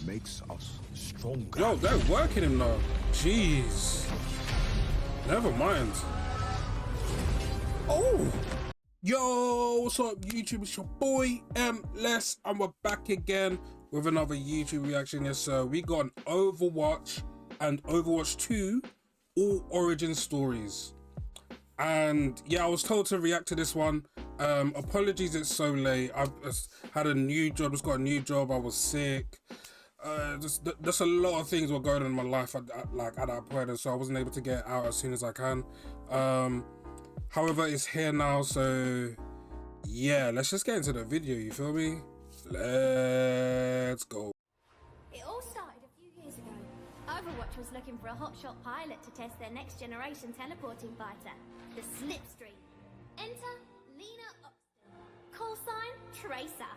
makes us stronger. Yo, they're working him now. Jeez. Never mind. Oh. Yo, what's up, YouTube? It's your boy Les, and we're back again with another YouTube reaction. Yes, sir. We got an Overwatch and Overwatch 2 all origin stories. And yeah, I was told to react to this one. Apologies it's so late. I've had a new job, just got a new job, I was sick. Just a lot of things were going on in my life at that point, and so I wasn't able to get out as soon as I can. However, it's here now, so yeah, let's just get into the video, you feel me? Let's go. It all started a few years ago. Overwatch was looking for a hotshot pilot to test their next generation teleporting fighter, the Slipstream. Enter Lena Upton. Call sign Tracer.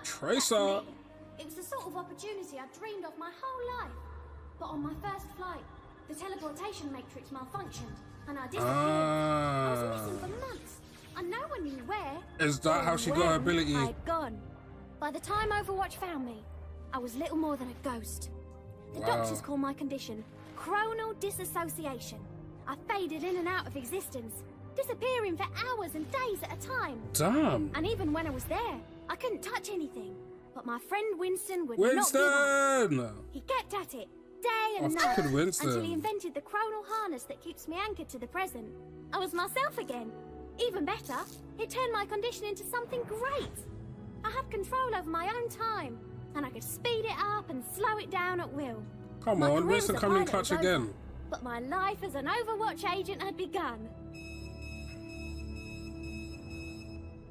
Tracer. It was the sort of opportunity I dreamed of my whole life. But on my first flight, the teleportation matrix malfunctioned and I disappeared. I was missing for months and no one knew where. Is that how she got her ability? I'd gone. By the time Overwatch found me, I was little more than a ghost. The doctors call my condition chronal disassociation. I faded in and out of existence, disappearing for hours and days at a time. Damn. And even when I was there, I couldn't touch anything. But my friend Winston would not give up. He kept at it, day and night, until he invented the chronal harness that keeps me anchored to the present. I was myself again. Even better, it turned my condition into something great. I had control over my own time, and I could speed it up and slow it down at will. Come on, Winston coming in clutch again. But my life as an Overwatch agent had begun.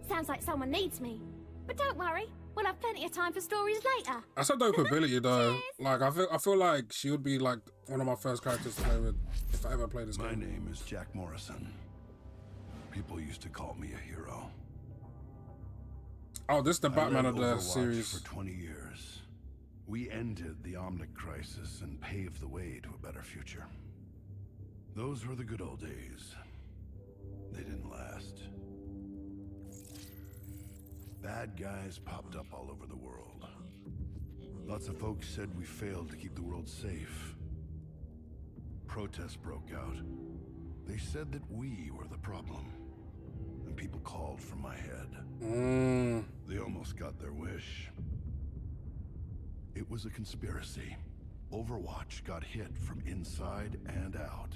Sounds like someone needs me. But don't worry, we'll have plenty of time for stories later. That's a dope ability though. Like I feel like she would be like one of my first characters to play with if I ever played this game. My name is Jack Morrison. People used to call me a hero. Oh, this is the Batman of the Overwatch series. For 20 years. We ended the Omnic crisis and paved the way to a better future. Those were the good old days. They didn't last. Bad guys popped up all over the world. Lots of folks said we failed to keep the world safe. Protests broke out. They said that we were the problem. And people called for my head. They almost got their wish. It was a conspiracy. Overwatch got hit from inside and out.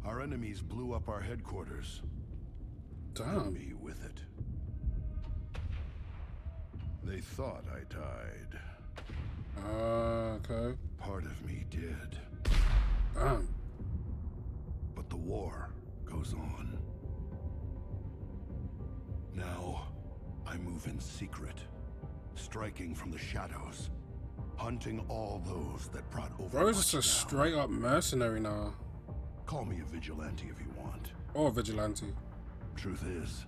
Our enemies blew up our headquarters. Damn. Me with it. They thought I died. Okay. Part of me did. Damn. But the war goes on. Now, I move in secret, striking from the shadows, hunting all those that brought Overwatch Bro, is just a down. straight up mercenary now. Call me a vigilante if you want. Or a vigilante. Truth is,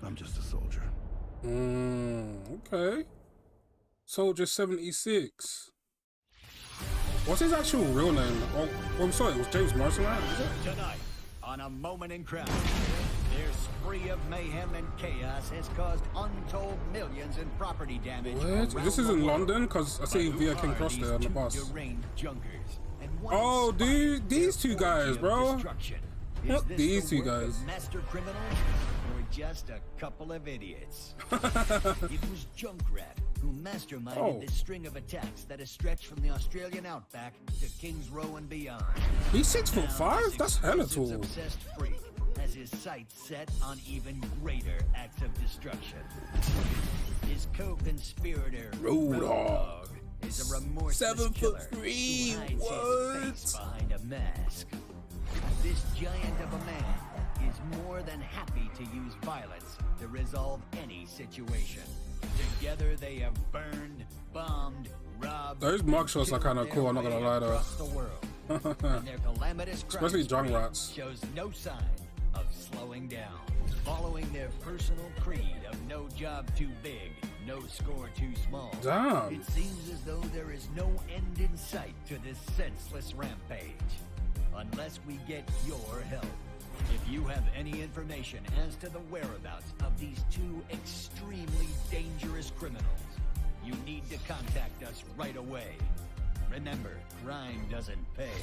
I'm just a soldier. Okay. Soldier 76. What's his actual real name? Oh, I'm sorry, it was James Morrison, right? Is it? Tonight, on A Moment in Crime, their spree of mayhem and chaos has caused untold millions in property damage. What? This is in London? Because I see Via King Cross there on the bus. Oh, dude, these two guys, bro. Look, these two guys. Master criminals or just a couple of idiots? It was Junkrat who masterminded this string of attacks that has stretched from the Australian outback to Kings Row and beyond. He's 6'5"? That's hella tall. Obsessed freak has his sights set on even greater acts of destruction. His co-conspirator Road Dogg is a remorseless killer 7'3". who hides his face behind a mask. This giant of a man is more than happy to use violence to resolve any situation. Together they have burned, bombed, robbed. Those mugshots are kind of cool, I'm not gonna lie though. The world. And their calamitous especially Jungrats shows no sign of slowing down. Following their personal creed of no job too big, no score too small. Damn. It seems as though there is no end in sight to this senseless rampage. Unless we get your help. If you have any information as to the whereabouts of these two extremely dangerous criminals, you need to contact us right away. Remember, crime doesn't pay,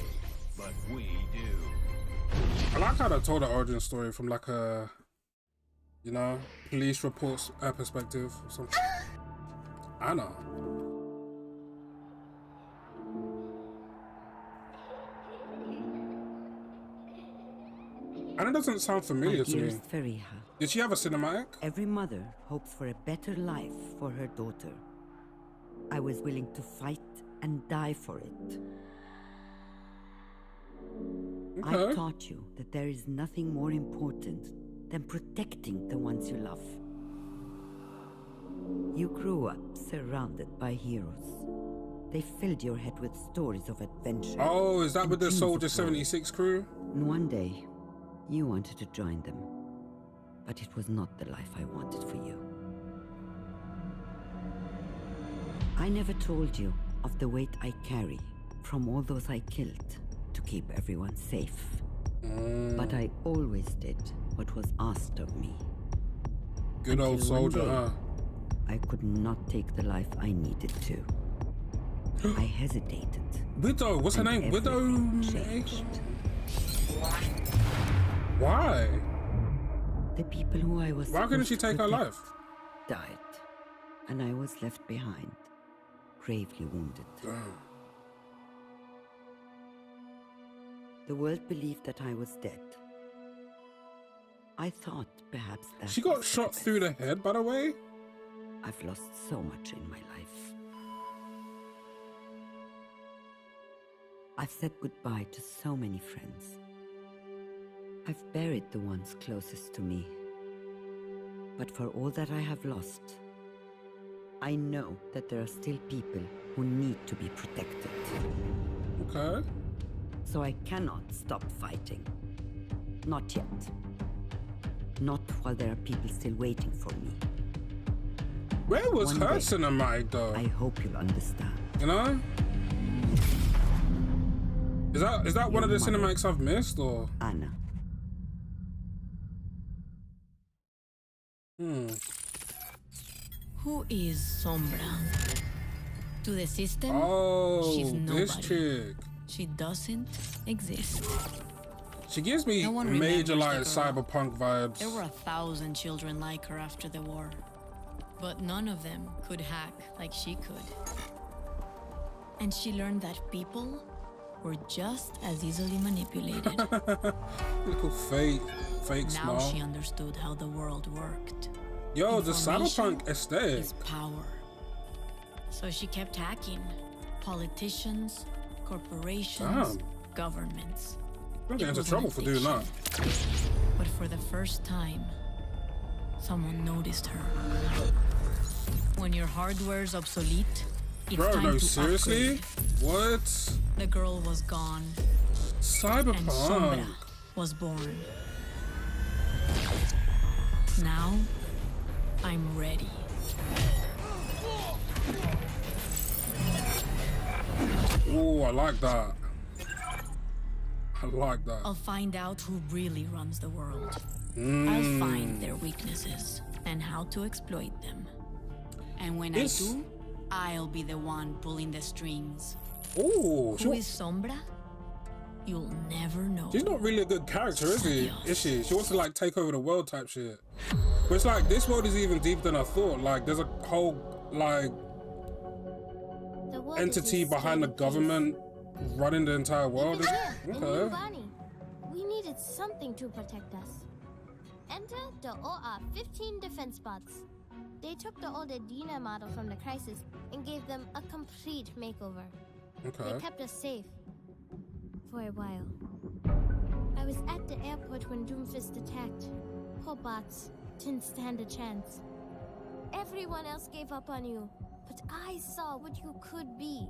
but we do. I like how they told the origin story from like a, you know, police reports perspective or something. Anna. Anna doesn't sound familiar to me. Dearest Fariha, Did she have a cinematic? every mother hopes for a better life for her daughter. I was willing to fight and die for it. I Okay. taught you that there is nothing more important than protecting the ones you love. You grew up surrounded by heroes. They filled your head with stories of adventure. Oh, is that and with the dreams of Soldier glory. 76 crew? And one day, you wanted to join them. But it was not the life I wanted for you. I never told you of the weight I carry from all those I killed to keep everyone safe. But I always did what was asked of me. Good old Until one soldier, day, huh? I could not take the life I needed to. I hesitated. Widow, what's her and name? Widow? everything changed. Why? The people who I was Why couldn't she supposed take to her protect life? died, and I was left behind, gravely wounded. The world believed that I was dead. I thought perhaps that She got was shot the through the best. head, by the way. I've lost so much in my life. I've said goodbye to so many friends. I've buried the ones closest to me. But for all that I have lost, I know that there are still people who need to be protected. Okay. So I cannot stop fighting. Not yet. Not while there are people still waiting for me. Where was One her day, cinematic though? I hope you'll understand. You know? Is that one of the Your mother. cinematics I've missed or? Anna. Who is Sombra? To the system, she's Oh, nobody. this chick. She doesn't exist. She gives me No one major remembers like the girl. cyberpunk vibes. There were 1,000 children like her after the war. But none of them could hack like she could. And she learned that people were just as easily manipulated. Little fake Now smile. she understood how the world worked. Yo, the Information cyberpunk aesthetic. is power. So she kept hacking politicians, corporations, Damn. governments. I'm getting It into was trouble an for doing that. addiction. But for the first time, someone noticed her. When your hardware's obsolete, it's Bro, time no, to seriously? upgrade. What? The girl was gone, and Cyberpunk. Sombra was born. Now, I'm ready. Oh, I like that. I like that. I'll find out who really runs the world. I'll find their weaknesses and how to exploit them. And when Yes. I do, I'll be the one pulling the strings. Oh, Who is Sombra? You'll never know. she's not really a good character, is she? Is she? She wants to like take over the world type shit. But it's like this world is even deeper than I thought. Like there's a whole like The world is entity a behind the state of government running the entire world. Even here, in New Okay. Bani, we needed something to protect us. Enter the OR-15 defense bots. They took the old Edina model from the Crisis and gave them a complete makeover. They Okay. kept us safe. For a while. I was at the airport when Doomfist attacked. Poor bots didn't stand a chance. Everyone else gave up on you, but I saw what you could be.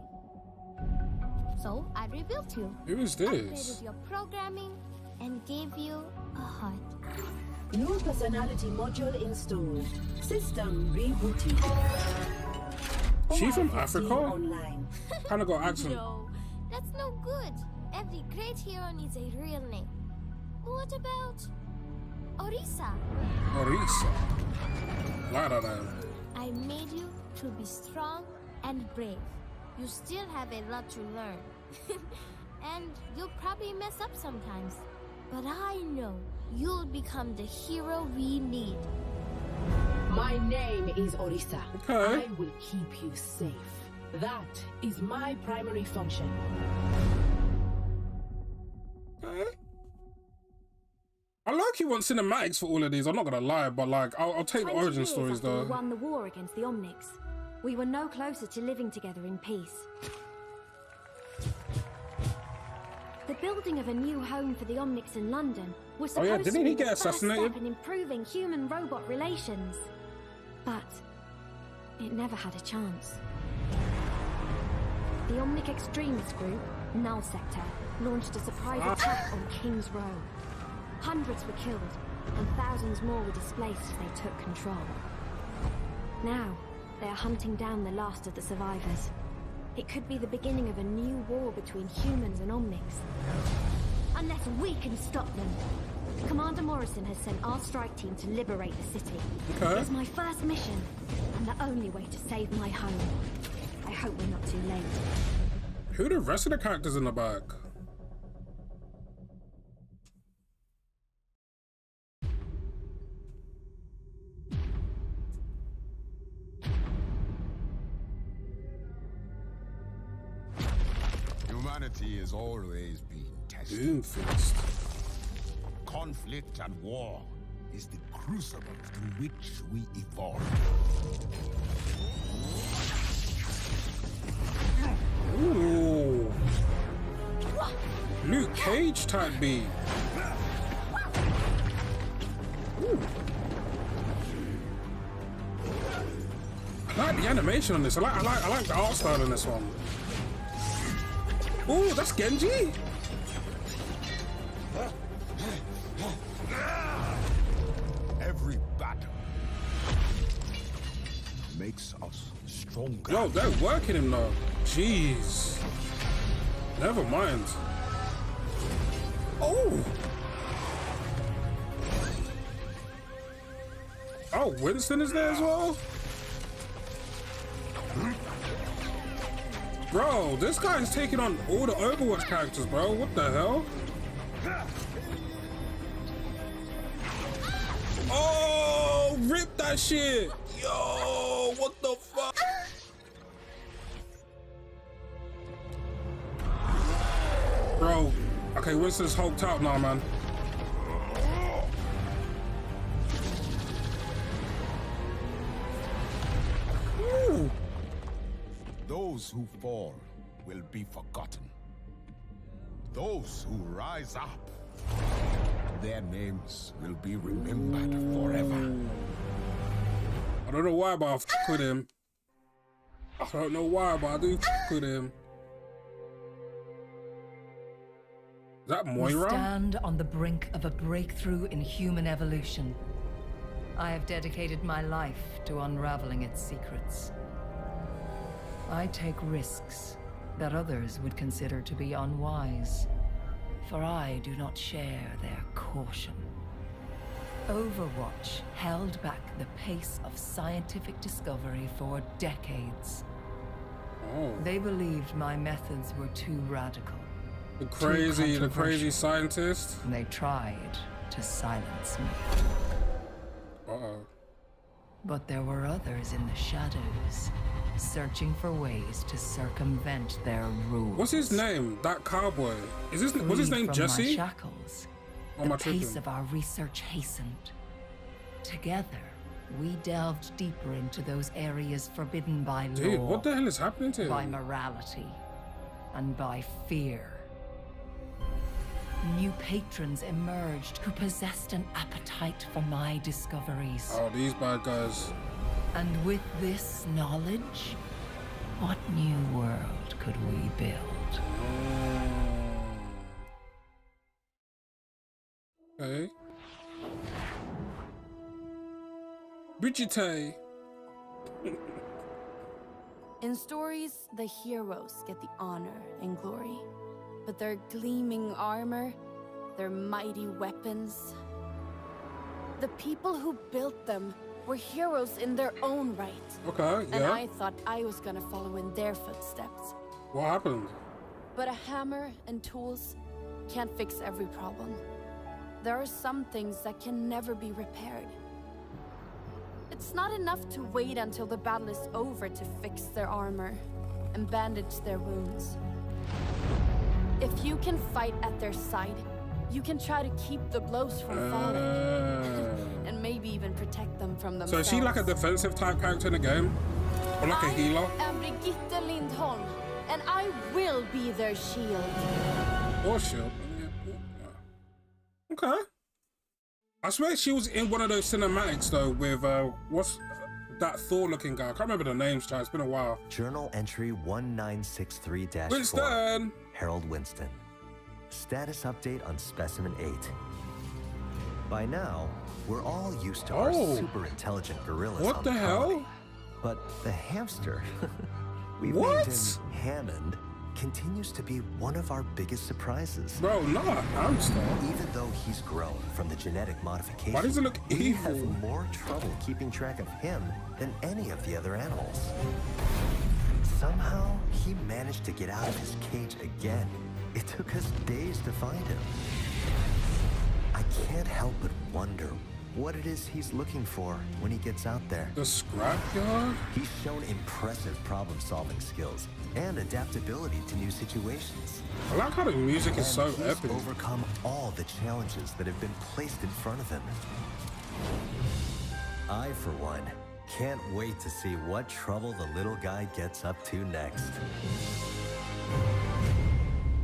So I rebuilt you. Who is Upgraded this? your programming and gave you a heart. New personality module installed. System rebooting. She from OR-15 Africa? Online. Kind of got accent. No, that's no good. Every great hero needs a real name. What about Orisa? Orisa. Like that name. I made you to be strong and brave. You still have a lot to learn. And you'll probably mess up sometimes. But I know you'll become the hero we need. My name is Orisa. Okay. I will keep you safe. That is my primary function. Okay. I low-key want cinematics for all of these. I'm not gonna lie, but like, I'll take the 20 origin years stories after though. we won the war against the Omnics, we were no closer to living together in peace. The building of a new home for the Omnics in London was Oh, supposed yeah, to didn't be he the get first assassinated? step in improving human-robot relations. But it never had a chance. The Omnic extremist group, Null Sector, launched a surprise attack on King's Row. Hundreds were killed, and thousands more were displaced as they took control. Now, they are hunting down the last of the survivors. It could be the beginning of a new war between humans and Omnics. Unless we can stop them. Commander Morrison has sent our strike team to liberate the city. Okay. It's my first mission, and the only way to save my home. I hope we're not too late. Who are the rest of the characters in the back? Humanity has always been tested. Doomfist. Conflict and war is the crucible through which we evolve. Ooh. Luke Cage type beat. Ooh. I like the animation on this. I like the art style in this one. Ooh, that's Genji. Every battle makes us stronger. Yo, they're working him though. Jeez. Never mind. Oh. Oh, Winston is there as well? Bro, this guy's taking on all the Overwatch characters, bro. What the hell? Oh, rip that shit. Yo, what the fuck? Bro, okay, Winston's hulked out now, man. Ooh. Those who fall will be forgotten. Those who rise up, their names will be remembered forever. I don't know why, but I f with him. I don't know why, but I do f with him. Is that We Moira? stand on the brink of a breakthrough in human evolution. I have dedicated my life to unraveling its secrets. I take risks that others would consider to be unwise, for I do not share their caution. Overwatch held back the pace of scientific discovery for decades. Oh, They believed my methods were too radical. the crazy controversial. scientist. And they tried to silence me. Uh-oh. But there were others in the shadows, searching for ways to circumvent their rules. What's his name? That cowboy. Is his what's his Freed nam from Jesse? My shackles, Or am I the pace tripping? of our research hastened. Together, we delved deeper into those areas forbidden by Dude, law, what the hell is happening to by him? morality, and by fear. New patrons emerged who possessed an appetite for my discoveries. Oh, these bad guys. And with this knowledge, what new world could we build? Okay. Brigitte. In stories, the heroes get the honor and glory. But their gleaming armor, their mighty weapons, the people who built them were heroes in their own right. Okay, And yeah. I thought I was gonna follow in their footsteps. What happened? But a hammer and tools can't fix every problem. There are some things that can never be repaired. It's not enough to wait until the battle is over to fix their armor and bandage their wounds. If you can fight at their side, you can try to keep the blows from falling. And maybe even protect them from So themselves. is she like a defensive type character in the game? Or like a healer? I am Brigitte Lindholm, and I will be their shield. Or shield. Okay. I swear she was in one of those cinematics though with what's that Thor looking guy? I can't remember the names, Chad. It's been a while. Journal entry 1963-4. Winston! Harold Winston. Status update on Specimen 8. By now, we're all used to our super intelligent gorillas. What on the hell? colony. But the hamster, we What? named him Hammond, continues to be one of our biggest surprises. Bro, not a hamster. Even though he's grown from the genetic modification, Why does it look we evil? have more trouble keeping track of him than any of the other animals. Somehow, he managed to get out of his cage again. It took us days to find him. I can't help but wonder what it is he's looking for when he gets out there. The scrapyard? He's shown impressive problem-solving skills and adaptability to new situations. I like how the music is so And he's epic. overcome all the challenges that have been placed in front of him. I, for one, can't wait to see what trouble the little guy gets up to next.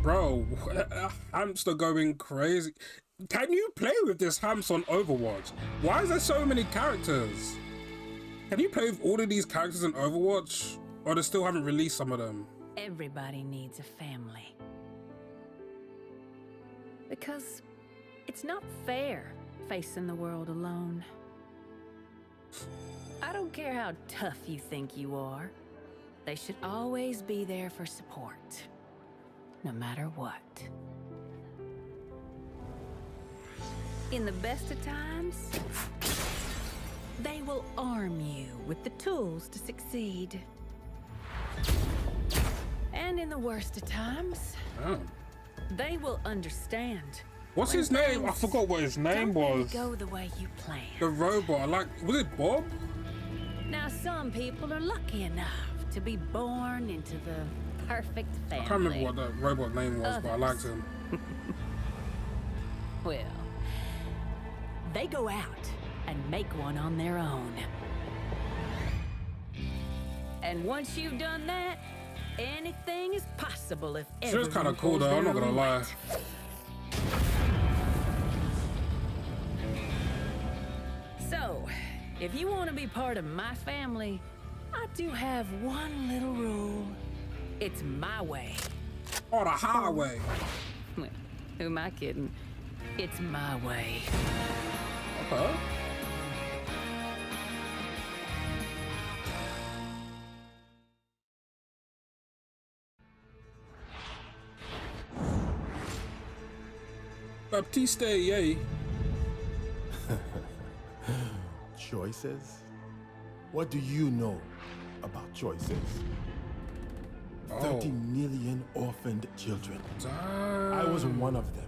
Bro, hamster going crazy. Can you play with this hamster on Overwatch? Why is there so many characters? Can you play with all of these characters in Overwatch? Or they still haven't released some of them? Everybody needs a family. Because it's not fair facing the world alone. I don't care how tough you think you are. They should always be there for support. No matter what. In the best of times, they will arm you with the tools to succeed. And in the worst of times, they will understand. What's his name? I forgot what his name was. Go the way you planned. The robot. Was it Bob? Now, some people are lucky enough to be born into the perfect family. I can't remember what that robot name was, but I liked him. Well, they go out and make one on their own. And once you've done that, anything is possible if She was kind of cool though, I'm not gonna lie. So, if you want to be part of my family, I do have one little rule. It's my way. Or the highway. Who am I kidding? It's my way. Okay. Baptiste, yay. Choices? What do you know about choices? 30 million orphaned children. I was one of them.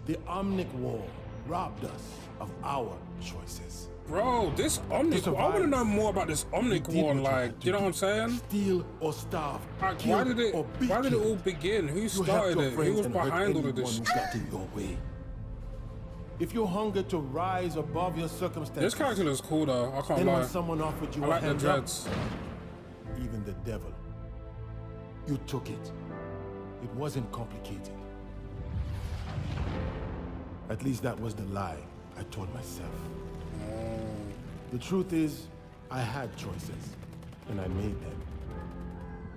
The Omnic War robbed us of our choices. Bro, this Omnic War, I want to know more about this Omnic War, like, you know what I'm saying? Steal or starve, Like, kill why did it all begin? Who started it? Who was behind all of this? Who got in your way. If you hunger to rise above your circumstances, This character looks cool though, I can't then lie. when someone offered you I a like the hand up, dreads. even the devil, you took it. It wasn't complicated. At least that was the lie I told myself. The truth is, I had choices, and I made them.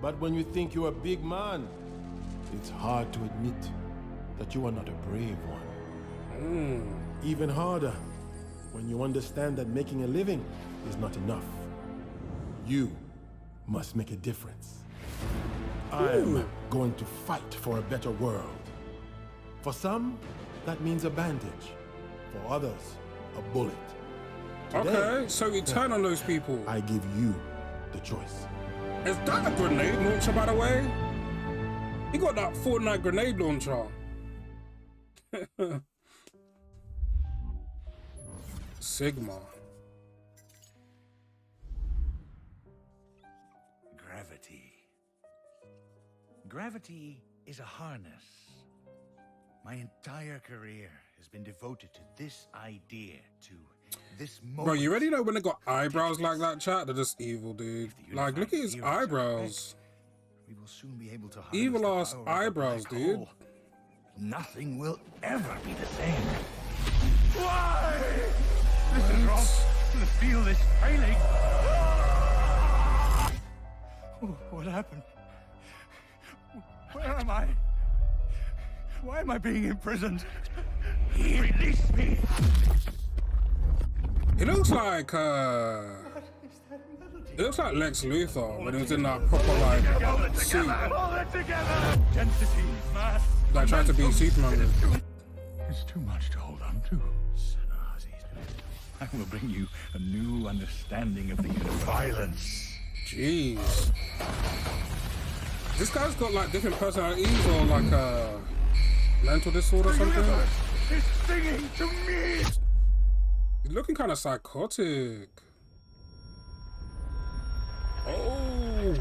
But when you think you're a big man, it's hard to admit that you are not a brave one. Even harder when you understand that making a living is not enough. You must make a difference. I'm going to fight for a better world. For some, that means a bandage. For others, a bullet. Today, Okay, so you turn on those people. I give you the choice. Is that a grenade launcher, by the way? He got that Fortnite grenade launcher. Sigma. Gravity. Gravity is a harness. My entire career has been devoted to this idea, to this moment. Bro, you already know when they got eyebrows like that, chat? They're just evil, dude. Like, look at his eyebrows. We will soon be able to Evil ass eyebrows, dude. Nothing will ever be the same. Why? This is wrong. The field is failing. What happened? Where am I? Why am I being imprisoned? Release me! It looks like Lex Luthor when he was in that proper like suit. Like trying to be Superman. It's too much to hold on to. I will bring you a new understanding of the violence. Jeez. This guy's got like different personalities or like a mental disorder or something. It's singing to me. He's looking kind of psychotic. Oh.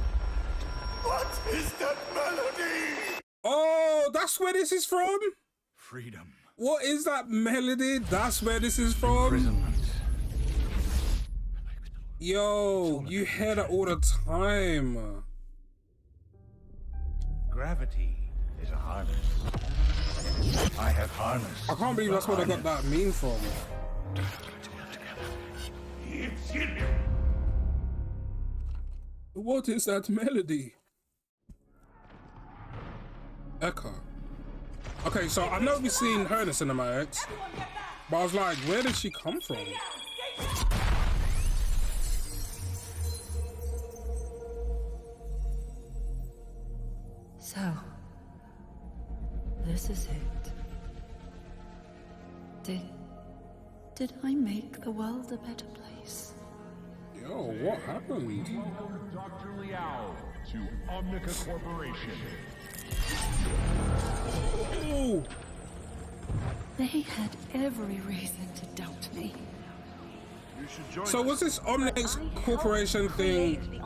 What is that melody? Oh, that's where this is from? Freedom. What is that melody? That's where this is from? Imprisonment. Yo, you hear that all the time. Gravity is a harness. I have harnessed. I can't believe that's where they got that meme from. It's in me. What is that melody? Echo. Okay, so I know we've seen her in the cinematics, but I was like, where did she come from? So, this is it. Did I make the world a better place? Yo, what happened? Welcome Dr. Liao to Omnica Corporation. Ooh. They had every reason to doubt me. So was this Omnix Corporation thing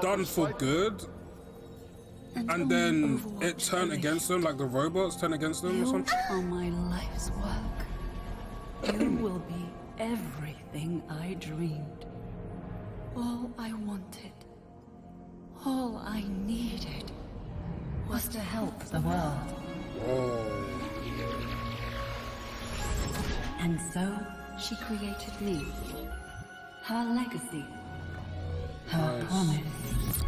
done for good? And then it turned against them, like the robots turned against them or something? All my life's work. You will be everything I dreamed. All I wanted, all I needed, was to help the world. Oh. And so she created me. Her legacy. Her promise.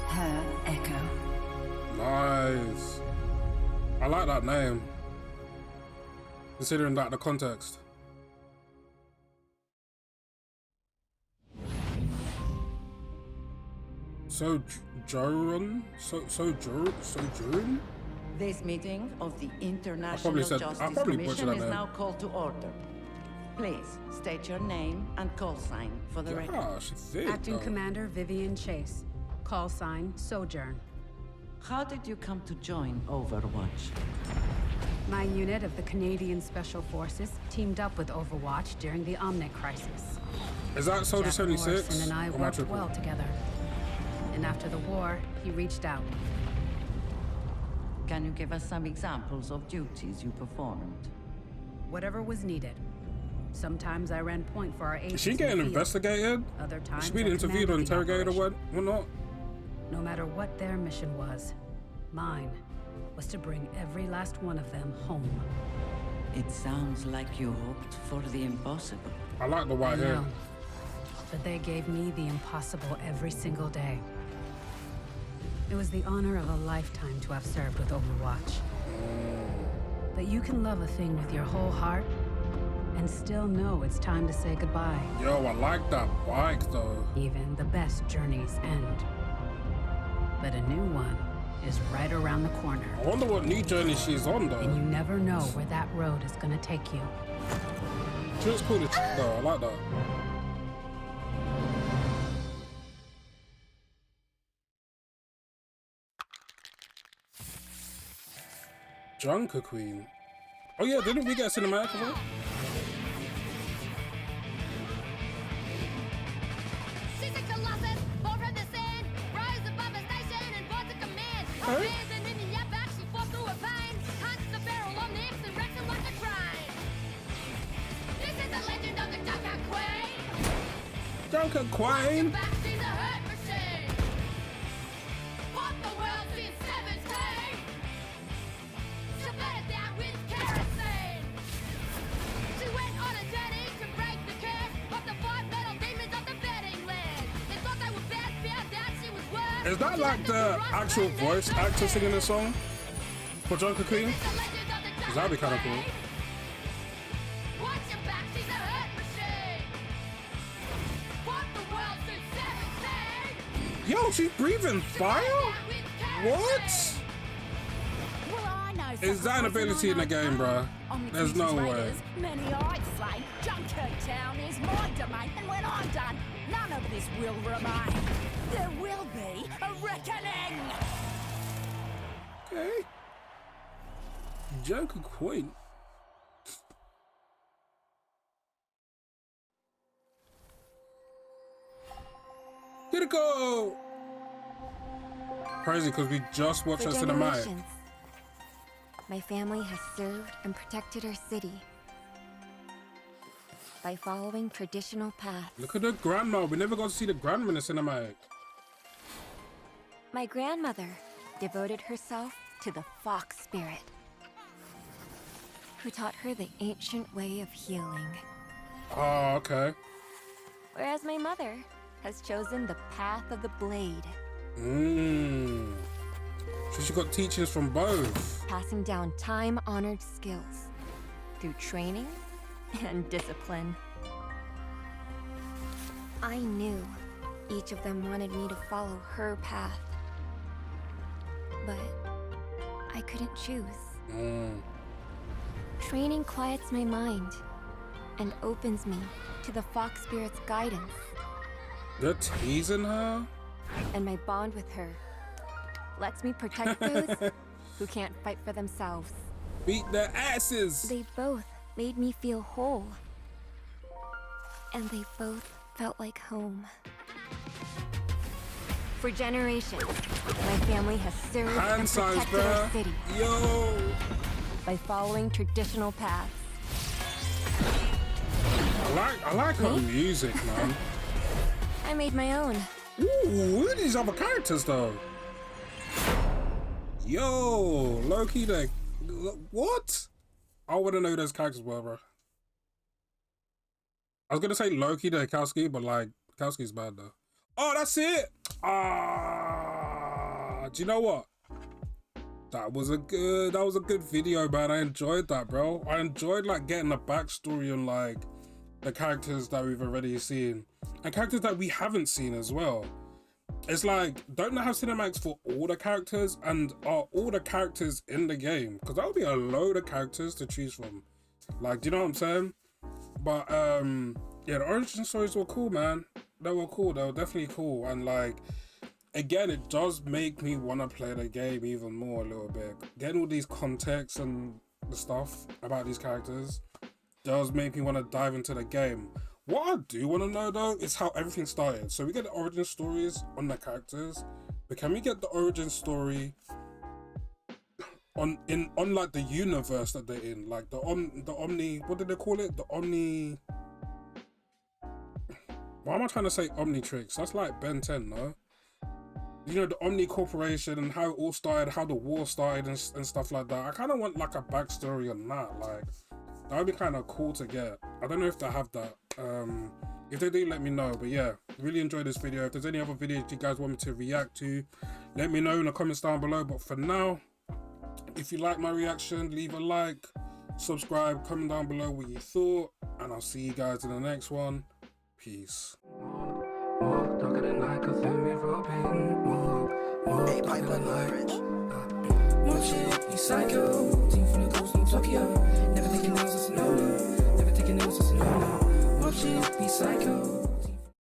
Her echo. Nice. I like that name. Considering that the context. Sojourn? Sojourn? This meeting of the International probably Justice butchered Commission that is name. now called to order. Please state your name and call sign for the record. Gosh, thick, Acting though. Commander Vivian Chase. Call sign Sojourn. How did you come to join Overwatch? My unit of the Canadian Special Forces teamed up with Overwatch during the Omnic crisis. Is that Soldier Jack Morrison 76? and I Or am I worked tripping? well together. And after the war, he reached out. Can you give us some examples of duties you performed? Whatever was needed. Sometimes I ran point for our agents. Is she in the getting field. investigated? Other times Is she being I interviewed or commanded the interrogated or operation. whatnot? No matter what their mission was, mine was to bring every last one of them home. It sounds like you hoped for the impossible. I like the white I hair. know, but they gave me the impossible every single day. It was the honor of a lifetime to have served with Overwatch. But you can love a thing with your whole heart and still know it's time to say goodbye. Yo, I like that bike though. Even the best journeys end. But a new one is right around the corner. I wonder what new journey she's on though. And you never know where that road is gonna take you. She looks cool as shit though. I like that. Drunker Queen. Oh yeah, didn't we get a cinematic as well? She's a colossus, born from the sand, rise above a station and born to command. Her hands and in the back, she fought through a vine, hunts the barrel on the hips and wrecks him like a crime. This is the legend of the Drunker Queen. Drunker Queen. Back, she's a hurt machine. Fought the world since 17. She let it down with kerosene. She went on a journey to break the curse of the 5 metal demons of the betting land. They thought they were bad, found out she was worse. Is that like the actual voice actor singing the song for Drunker Queen? Cause that'd be kind of cool. Watch your back, she's a hurt machine. Fought the world since 17. Yo, she's breathing fire? What? Well, I know Is that an ability in the game, bruh? There's no way. Many I'd say, Dunkirk Town is my domain, and when I'm done, none of this will remain. There will be a reckoning. Okay. Drunker Queen. Here it go. Crazy, because we just watched For a cinematic. generations, my family has served and protected our city by following traditional paths. Look at the grandma. We never got to see the grandma in the cinematic. My grandmother devoted herself to the fox spirit, who taught her the ancient way of healing. Oh, okay. Whereas my mother has chosen the path of the blade, So she got teachings from both. passing down time-honored skills through training and discipline. I knew each of them wanted me to follow her path, but I couldn't choose. Training quiets my mind and opens me to the fox spirit's guidance. They're teasing her? And my bond with her lets me protect those who can't fight for themselves. Beat their asses! They both made me feel whole. And they both felt like home. For generations, my family has served Hand and size, protected our bruh. city. Yo! By following traditional paths. I like her music, man. I made my own. Ooh, look at these other characters, though. Yo, low-key, they... What? I wouldn't know who those characters were, bro. I was gonna say Loki to Kowski, but like, Kowski's bad, though. Oh, that's it! Do you know what? That was a good video, man. I enjoyed that, bro. I enjoyed like getting the backstory on like the characters that we've already seen and characters that we haven't seen as well. It's like, don't they have cinematics for all the characters, and are all the characters in the game? Because that would be a load of characters to choose from. Like, do you know what I'm saying? But yeah, the origin stories were cool, man. They were cool. They were definitely cool. And like, again, it does make me want to play the game even more a little bit. Getting all these contexts and the stuff about these characters does make me want to dive into the game. What I do want to know though is how everything started. So we get the origin stories on the characters, but can we get the origin story on like the universe that they're in, like the Omni, what did they call it? The Omni. Why am I trying to say Omnitrix? That's like Ben 10, no? You know, the Omni Corporation and how it all started, how the war started and stuff like that. I kind of want like a backstory on that. Like, that would be kind of cool to get. I don't know if they have that. If they do, let me know. But yeah, really enjoyed this video. If there's any other videos you guys want me to react to, let me know in the comments down below. But for now, if you like my reaction, leave a like, subscribe, comment down below what you thought, and I'll see you guys in the next one. Peace. You psycho, team from the coast in Tokyo. Never thinking else is a no. Never thinking else is a no. you be psycho.